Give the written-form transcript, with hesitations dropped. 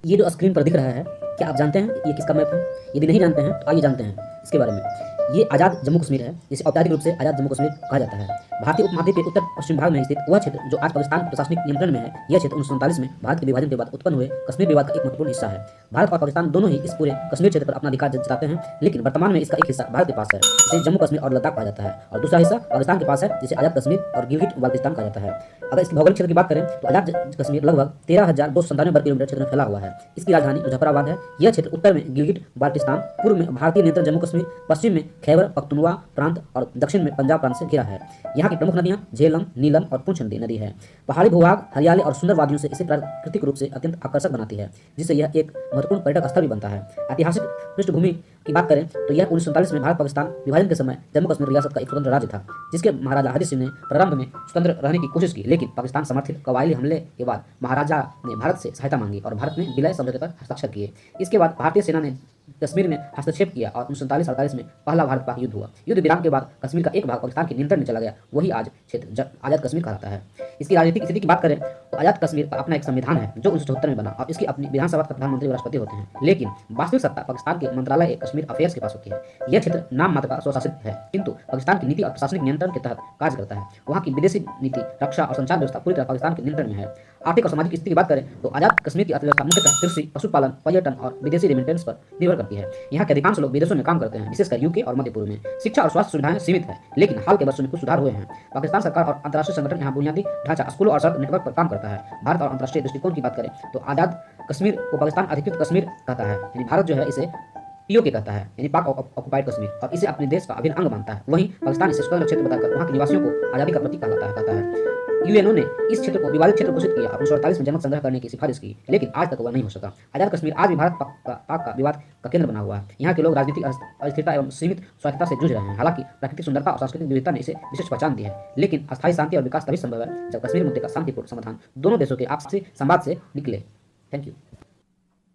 ये जो स्क्रीन पर दिख रहा है, क्या आप जानते हैं ये किसका मैप है? यदि नहीं जानते हैं तो आइए जानते हैं इसके बारे में। ये आज़ाद जम्मू कश्मीर है, जिसे औपचारिक रूप से आज़ाद जम्मू कश्मीर कहा जाता है। भारतीय उपमहाद्वीप के उत्तर पश्चिम भाग में स्थित वह क्षेत्र जो आज पाकिस्तान के प्रशासनिक नियंत्रण में है। यह क्षेत्र 1947 में भारत के विभाजन के बाद उत्पन्न हुए कश्मीर विवाद का एक महत्वपूर्ण हिस्सा है। भारत और पाकिस्तान दोनों ही इस पूरे कश्मीर क्षेत्र पर अपना अधिकार जताते हैं, लेकिन वर्तमान में इसका एक हिस्सा भारत के पास है, जिसे जम्मू कश्मीर और लद्दाख कहा जाता है, और दूसरा हिस्सा पाकिस्तान के पास है, जिसे आज़ाद कश्मीर और गिलगिट बाल्टिस्तान कहा जाता है। अगर इसकी भौगोलिक क्षेत्र की बात करें तो आज़ाद कश्मीर लगभग 13,297 वर्ग किलोमीटर क्षेत्र में फैला हुआ है। इसकी राजधानी मुजफ्फराबाद है। यह क्षेत्र उत्तर में गिलगिट बाल्टिस्तान, पूर्व में भारतीय नियंत्रण जम्मू कश्मीर, पश्चिम में खैबर पख्तूनख्वा प्रांत और दक्षिण में पंजाब प्रांत से घिरा है। यहाँ की प्रमुख नदियाँ झेलम, नीलम और पुंछ नदी है। पहाड़ी भूभाग, हरियाली और सुंदर वादियों से इसे प्राकृतिक रूप से अत्यंत आकर्षक बनाती है, जिससे यह एक महत्वपूर्ण पर्यटक स्थल भी बनता है। ऐतिहासिक पृष्ठभूमि की बात करें तो यह 1947 में भारत पाकिस्तान विभाजन के समय जम्मू कश्मीर रियासत का एक स्वतंत्र राज्य था, जिसके महाराजा हरि सिंह ने प्रारंभ में स्वतंत्र रहने की कोशिश की, लेकिन पाकिस्तान समर्थित कबायली हमले के बाद महाराजा ने भारत से सहायता मांगी और भारत ने विलय समझौते पर हस्ताक्षर किए। इसके बाद भारतीय सेना ने कश्मीर में हस्तक्षेप किया और 1947-48 में पहला भारत पाक युद्ध हुआ। युद्ध विराम के बाद कश्मीर का एक भाग पाकिस्तान के नियंत्रण में चला गया, वही आज क्षेत्र आज़ाद कश्मीर कहलाता है। इसकी राजनीतिक स्थिति की बात करें तो आज़ाद कश्मीर का अपना एक संविधान है जो 1974 में बना और इसकी अपनी विधानसभा का प्रधानमंत्री और राष्ट्रपति होते हैं, लेकिन वास्तविक सत्ता पाकिस्तान के मंत्रालय कश्मीर अफेयर्स के पास होती है। यह क्षेत्र नाम मात्र का स्वशासित है, किंतु पाकिस्तान की नीति और प्रशासनिक नियंत्रण के तहत कार्य करता है। वहाँ की विदेशी नीति, रक्षा और संचार व्यवस्था पूरी तरह पाकिस्तान के नियंत्रण में है। आर्थिक और सामाजिक स्थिति की बात करें तो आज़ाद कश्मीर की अर्थव्यवस्था मुख्यतः कृषि, पशुपालन, पर्यटन और विदेशी रेमिटेंस पर निर्भर करती है। यहाँ के अधिकांश लोग विदेशों में काम करते हैं, विशेषकर यूके और मध्य पूर्व में। शिक्षा और स्वास्थ्य सुविधाएं सीमित है, लेकिन हाल के वर्षों में कुछ सुधार हुए हैं। पाकिस्तान सरकार और अंतर्राष्ट्रीय संगठन यहाँ बुनियादी ढांचा, स्कूलों और सड़क नेटवर्क पर काम करता है। भारत और अंतर्राष्ट्रीय दृष्टिकोण की बात करें तो आज़ाद कश्मीर को पाकिस्तान अधिकृत कश्मीर कहता है, यानी भारत जो है इसे पीओके कहता है, यानी पाक ऑक्युपाइड कश्मीर, और इसे अपने देश का अभिन्न अंग मानता है। वहीं पाकिस्तान इसे स्वतंत्र क्षेत्र बताकर वहाँ के निवासियों को आज़ादी का प्रतीक कहता है। यूएनओ ने इस क्षेत्र को विवादित क्षेत्र घोषित किया और 1948 में जनमत संग्रह करने की सिफारिश की, लेकिन आज तक वह नहीं हो सका। आज़ाद कश्मीर आज भी भारत पाक का विवाद का केंद्र बना हुआ है। यहाँ के लोग राजनीतिक अस्थिरता एवं सीमित स्वायत्तता से जूझ रहे हैं। हालांकि प्राकृतिक सुंदरता और सांस्कृतिक विविधता ने इसे विशेष पहचान दी है, लेकिन अस्थायी शांति और विकास तभी संभव है जब कश्मीर मुद्दे का शांतिपूर्ण समाधान दोनों देशों के आपसी संवाद से निकले। Thank you.